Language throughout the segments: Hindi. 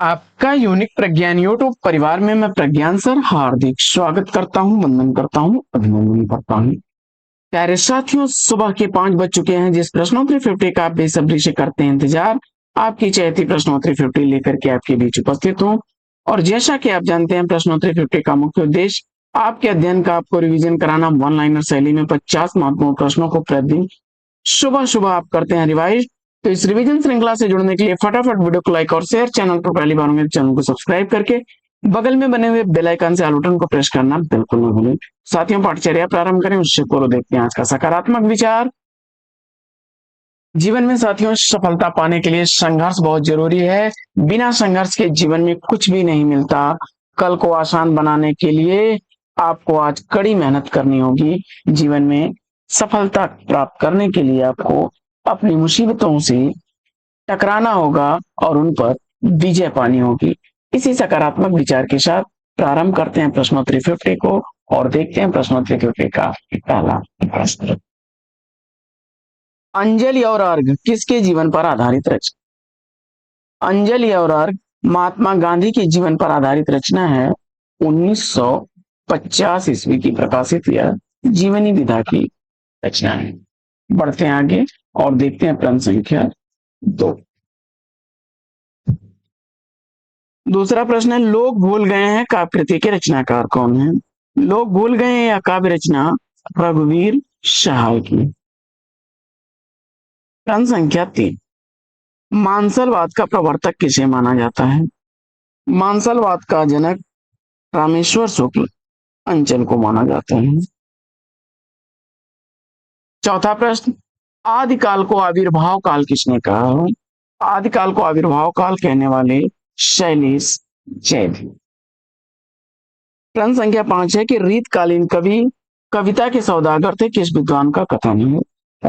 आपका यूनिक प्रज्ञान यूट्यूब परिवार में मैं प्रज्ञान सर हार्दिक स्वागत करता हूं, वंदन करता हूं, अभिनंदन करता हूं। प्यारे साथियों, सुबह के 5 बज चुके हैं। जिस प्रश्नोत्तरी 50 का आप बेसब्री से करते हैं इंतजार, आपकी चहेती प्रश्नोत्तरी 50 लेकर के आपके बीच उपस्थित हूं। और जैसा कि आप जानते हैं, प्रश्नोत्तरी 50 का मुख्य उद्देश्य आपके अध्ययन का आपको रिवीजन कराना। वन लाइनर शैली में 50 महत्वपूर्ण प्रश्नों को प्रतिदिन सुबह सुबह आप करते हैं रिवाइज। तो इस रिवीजन श्रृंखला से जुड़ने के लिए फटाफट वीडियो को लाइक और शेयर, चैनल पर पहली बार होंगे तो चैनल को सब्सक्राइब करके बगल में बने हुए बेल आइकन से ऑल बटन को प्रेस करना बिल्कुल न भूलें। साथियों, पाठचर्या प्रारंभ करें उससे पूर्व देखते हैं आज का सकारात्मक विचार। जीवन में साथियों, सफलता पाने के लिए संघर्ष बहुत जरूरी है। बिना संघर्ष के जीवन में कुछ भी नहीं मिलता। कल को आसान बनाने के लिए आपको आज कड़ी मेहनत करनी होगी। जीवन में सफलता प्राप्त करने के लिए आपको अपनी मुसीबतों से टकराना होगा और उन पर विजय पानी होगी। इसी सकारात्मक विचार के साथ प्रारंभ करते हैं प्रश्नोत्तरी 50 को और देखते हैं प्रश्नोत्तरी 50 का पहला प्रश्न। अंजलि और अर्घ किसके जीवन पर आधारित रचना? अंजलि और अर्घ महात्मा गांधी के जीवन पर आधारित रचना है। 1950 ईस्वी की प्रकाशित यह जीवनी विधा की रचना है। बढ़ते हैं आगे और देखते हैं प्रश्न संख्या 2। दूसरा प्रश्न है, लोग भूल गए हैं काव्य कृति के रचनाकार कौन है? लोग भूल गए हैं या काव्य रचना रघुवीर सहाय की। प्रश्न संख्या 3, मानसलवाद का प्रवर्तक किसे माना जाता है? मानसलवाद का जनक रामेश्वर शुक्ल अंचल को माना जाता है। चौथा प्रश्न, आदिकाल को आविर्भाव काल किसने कहा? आदिकाल को आविर्भाव काल कहने वाले शैलेश जैन। प्रश्न संख्या 5 है कि रीतकालीन कवि कविता के सौदागर थे, किस विद्वान का कथन है?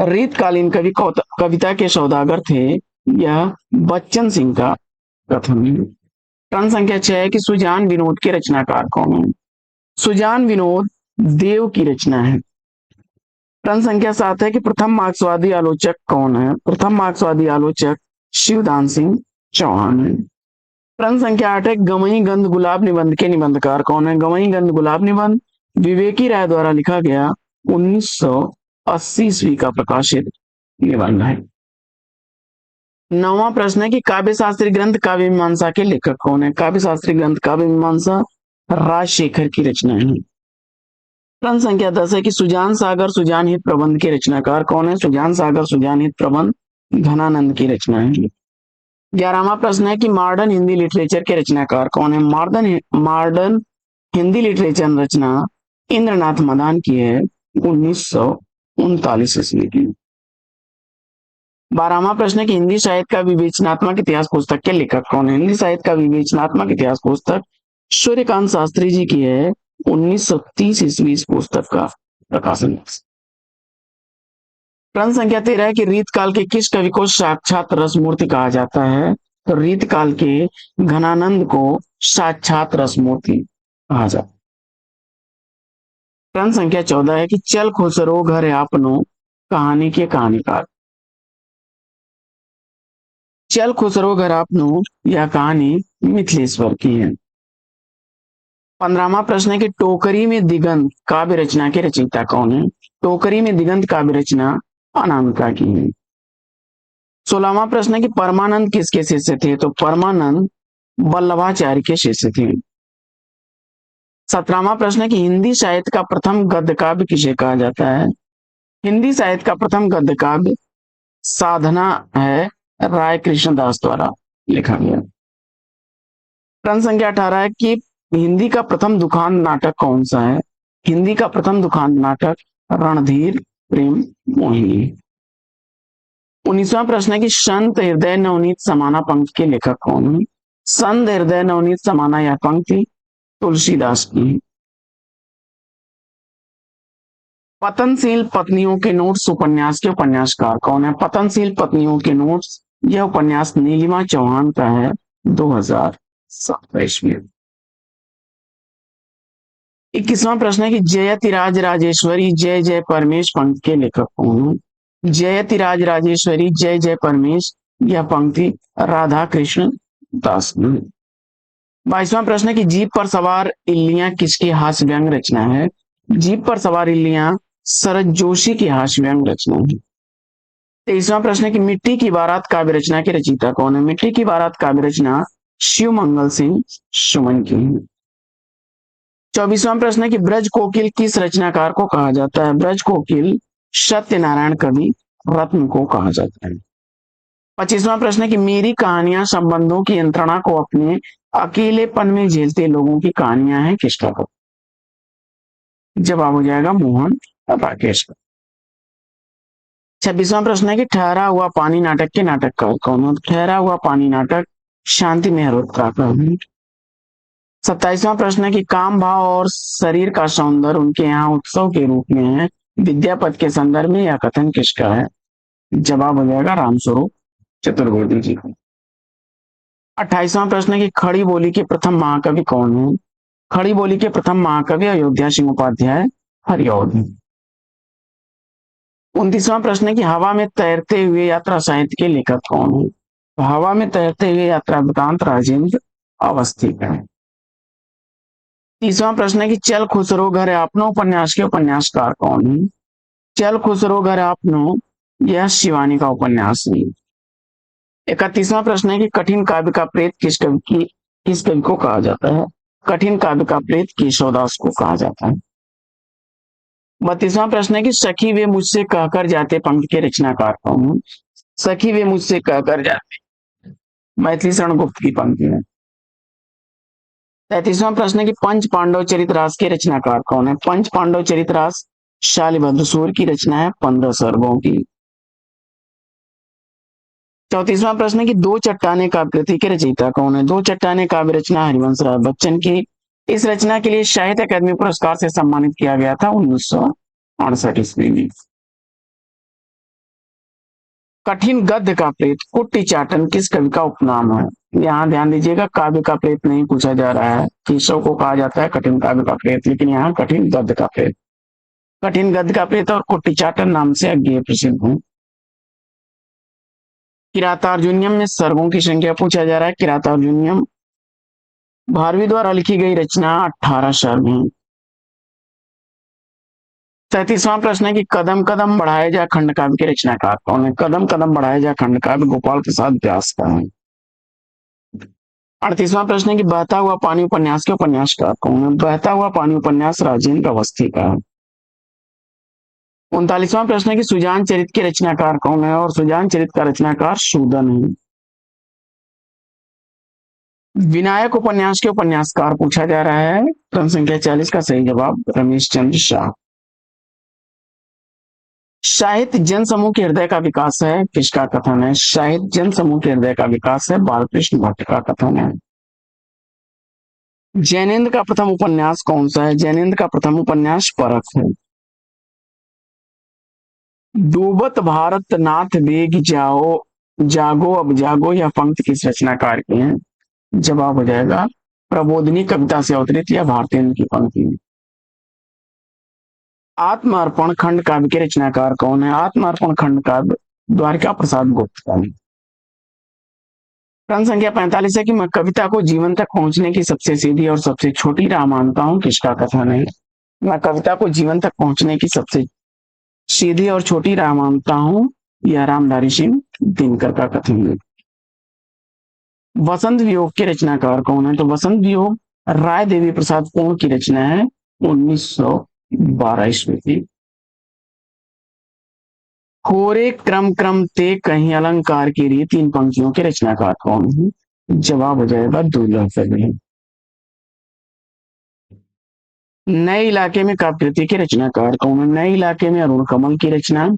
रीतकालीन कवि कविता के सौदागर थे, यह बच्चन सिंह का कथन है। प्रश्न संख्या 6 है कि सुजान विनोद के रचनाकार कौन है? सुजान विनोद देव की रचना है। प्रश्न संख्या 7 है कि प्रथम मार्क्सवादी आलोचक कौन है? प्रथम मार्क्सवादी आलोचक शिवदान सिंह चौहान है। प्रश्न संख्या 8 है, गवई गंध गुलाब निबंध के निबंधकार कौन है? गवई गंध गुलाब निबंध विवेकी राय द्वारा लिखा गया 1980 ईस्वी का प्रकाशित निबंध है। 9वां प्रश्न है कि काव्य शास्त्री ग्रंथ काव्य मीमांसा के लेखक कौन है? काव्य शास्त्री ग्रंथ काव्य मीमांसा राजशेखर की रचना है। प्रश्न संख्या 10 है कि सुजान सागर सुजान हित प्रबंध के रचनाकार कौन है? सुजान सागर सुजान हित प्रबंध घनानंद की रचना है। 11वां प्रश्न है कि मॉडर्न हिंदी लिटरेचर के रचनाकार कौन है? मॉडर्न हिंदी लिटरेचर रचना इंद्रनाथ मदान की है 1939 ईस्वी की। 12वां प्रश्न है कि हिंदी साहित्य का विवेचनात्मक इतिहास पुस्तक के लेखक कौन है? हिंदी साहित्य का विवेचनात्मक इतिहास पुस्तक सूर्यकांत शास्त्री जी की है 1930 ईस्वी इस पुस्तक का प्रकाशन। प्रश्न संख्या 13 है कि रीतकाल के किस कवि को साक्षात रसमूर्ति कहा जाता है? तो रीतकाल के घनानंद को साक्षात रसमूर्ति कहा जाता है। प्रश्न संख्या 14 है कि चल खुसरो घर आपनो कहानी के कहानीकार। चल खुसरो घर आपनो यह कहानी मिथिलेश्वर की है। 15वां प्रश्न है कि टोकरी में दिगंत काव्य रचना के रचयिता कौन है? टोकरी में दिगंत काव्य रचना अनामिका की है। 16वां प्रश्न है कि परमानंद किसके शिष्य थे? तो परमानंद वल्लभाचार्य के शिष्य थे। 17वां प्रश्न है कि हिंदी साहित्य का प्रथम गद्य काव्य किसे कहा जाता है? हिंदी साहित्य का प्रथम गद्य काव्य साधना है, राय कृष्णदास द्वारा लिखा गया। प्रश्न संख्या 18 है कि हिंदी का प्रथम दुखांत नाटक कौन सा है? हिंदी का प्रथम दुखांत नाटक रणधीर प्रेम मोहिनी। 19वां प्रश्न है कि संत हृदय नवनीत समाना पंक्ति के लेखक कौन है? संत हृदय नवनीत समाना यह पंक्ति तुलसीदास की। पतनशील पत्नियों के नोट्स उपन्यास के उपन्यासकार कौन है? पतनशील पत्नियों के नोट्स यह उपन्यास नीलिमा चौहान का है 2007 ईस्वी। 21वां प्रश्न है कि जयतिराज राजेश्वरी जय जय परमेश पंक्ति के लेखक कौन है? जयतिराज राजेश्वरी जय जय परमेश यह पंक्ति राधा कृष्ण दास ने। 22वां प्रश्न है कि जीप पर सवार इल्लियां किसकी हास्य व्यंग रचना है? जीप पर सवार इल्लियां शरद जोशी की हास्य व्यंग रचना है। 23वां प्रश्न है कि मिट्टी की बारात काव्य रचना के रचयिता कौन है? मिट्टी की बारात काव्य रचना शिव मंगल सिंह सुमन की है। 24वां प्रश्न है कि ब्रज कोकिल किस रचनाकार को कहा जाता है? ब्रज कोकिल सत्यनारायण कवि रत्न को कहा जाता है। 25वां प्रश्न है कि मेरी कहानियां संबंधों की यंत्रणा को अपने अकेलेपन में झेलते लोगों की कहानियां हैं, किसका को? जवाब हो जाएगा मोहन राकेश का। 26वां प्रश्न है कि ठहरा हुआ पानी नाटक के नाटककार कौन है? ठहरा हुआ पानी नाटक शांति मेहरोत्रा का है। 27वां प्रश्न है कि काम भाव और शरीर का सौंदर्य उनके यहाँ उत्सव के रूप में है, विद्यापति के संदर्भ में यह कथन किसका है? जवाब हो जाएगा रामस्वरूप चतुर्वेदी जी का। 28वां प्रश्न है कि खड़ी बोली के प्रथम महाकवि कौन है? खड़ी बोली के प्रथम महाकवि अयोध्या सिंह उपाध्याय हरिऔध। 29वां प्रश्न है कि हवा में तैरते हुए यात्रा साहित्य के लेखक कौन है? तो हवा में तैरते हुए यात्रा वृतांत राजेंद्र अवस्थी का है। 30वां प्रश्न है कि चल खुसरो घर आपनो उपन्यास के उपन्यासकार कौन है? चल खुसरो घर आपनो यह शिवानी का उपन्यास है। 31वां प्रश्न है कि कठिन काव्य का प्रेत किस कवि को कहा जाता है? कठिन काव्य का प्रेत केशवदास को कहा जाता है। 32वां प्रश्न है कि सखी वे मुझसे कहकर जाते पंक्ति के रचनाकार कौन है? सखी वे मुझसे कहकर जाते मैथिली शरण गुप्त की पंक्ति है। 33वां प्रश्न है कि पंच पांडव चरितरास के रचनाकार कौन है? पंच पांडव चरितरास शालिभद्र सूर की रचना है 15 सर्गों की। 34वां प्रश्न है कि दो चट्टाने काव्य कृति के रचयिता कौन है? दो चट्टाने काव्य रचना हरिवंश राय बच्चन की। इस रचना के लिए साहित्य अकादमी पुरस्कार से सम्मानित किया गया था 1968 ईस्वी में। कठिन गद्य का प्रेत कुट्टी चाटन किस कवि का उपनाम है? यहाँ ध्यान दीजिएगा, काव्य का प्रेत नहीं पूछा जा रहा है। केशव को कहा जाता है कठिन काव्य का प्रेत, लेकिन यहाँ कठिन गद्य का प्रेत। कठिन गद्य का प्रेत और कुट्टी चाटन नाम से अज्ञेय प्रसिद्ध है। किरातार्जुनियम में सर्गों की संख्या पूछा जा रहा है। किरातार्जुनियम भारवी द्वारा लिखी गई रचना 18 सर्ग है। 37वां प्रश्न है कि कदम कदम बढ़ाए जा खंड काव्य के रचनाकार कौन है? कदम कदम बढ़ाए जा खंड काव्य गोपाल प्रसाद व्यास का है। 38वां प्रश्न है कि बहता हुआ पानी उपन्यास के उपन्यासकार कौन है? बहता हुआ पानी उपन्यास राजेंद्र अवस्थी का है। 39वां प्रश्न है कि सुजान चरित के रचनाकार कौन है? और सुजान चरित का रचनाकार सूदन है। विनायक उपन्यास के उपन्यासकार पूछा जा रहा है। प्रश्न संख्या 40 का सही जवाब रमेश चंद्र शाह। साहित्य जन समूह के हृदय का विकास है, किसका कथन है? साहित्य जन समूह के हृदय का विकास है, बालकृष्ण भट्ट का कथन है। जैनेन्द्र का प्रथम उपन्यास कौन सा है? जैनेन्द्र का प्रथम उपन्यास परख है। डूबत भारत नाथ बेग जाओ जागो अब जागो यह पंक्ति किस रचनाकार की है? जवाब हो जाएगा प्रबोधिनी कविता से अवतरित या भारतेंद्र की पंक्ति है। आत्मार्पण खंड काव्य के रचनाकार कौन है? आत्मार्पण खंड काव्य द्वारिका प्रसाद गुप्त का है। प्रश्न संख्या 45 है कि मैं कविता को जीवन तक पहुंचने की सबसे सीधी और सबसे छोटी राह मानता हूं, किसका कथन है? मैं कविता को जीवन तक पहुंचने की सबसे सीधी और छोटी राह मानता हूं, यह रामधारी सिंह दिनकर का कथन है। वसंत वियोग के रचनाकार कौन है? तो वसंत वियोग राय देवी प्रसाद पूर्ण की रचना है 1912 ईस्वी की। कोरे क्रम क्रम ते कहीं अलंकार के लिए तीन पंक्तियों के रचनाकार कौन है? जवाब हो जाएगा दुर्लभ है। नए इलाके में काव्यकृति के रचनाकार कौन है? नए इलाके में अरुण कमल की रचना।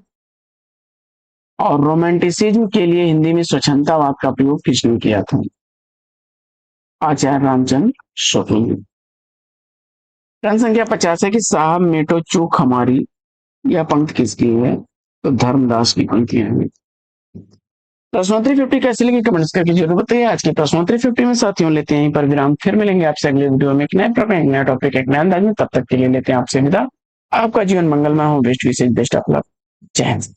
और रोमांटिसिज्म के लिए हिंदी में स्वच्छंदतावाद का प्रयोग किसने किया था? आचार्य रामचंद्र शुक्ल। प्रश्न संख्या 50 है कि साहब मेटो चूक हमारी यह पंक्ति किसकी है? तो धर्मदास की पंक्ति है। प्रश्नोत्तरी 50 कैसे लगी कमेंट्स करके जरूर बताइए। आज की प्रश्नोत्तरी 50 में साथियों लेते हैं यहीं पर विराम, फिर मिलेंगे आपसे अगले वीडियो में एक नए प्रकार, एक नया टॉपिक, एक नया अंदाज में। तब तक के लिए लेते हैं आपसे विदा। आपका जीवन मंगलमय हो। बेस्ट विशेष बेस्ट ऑफ लक। जय हिंद।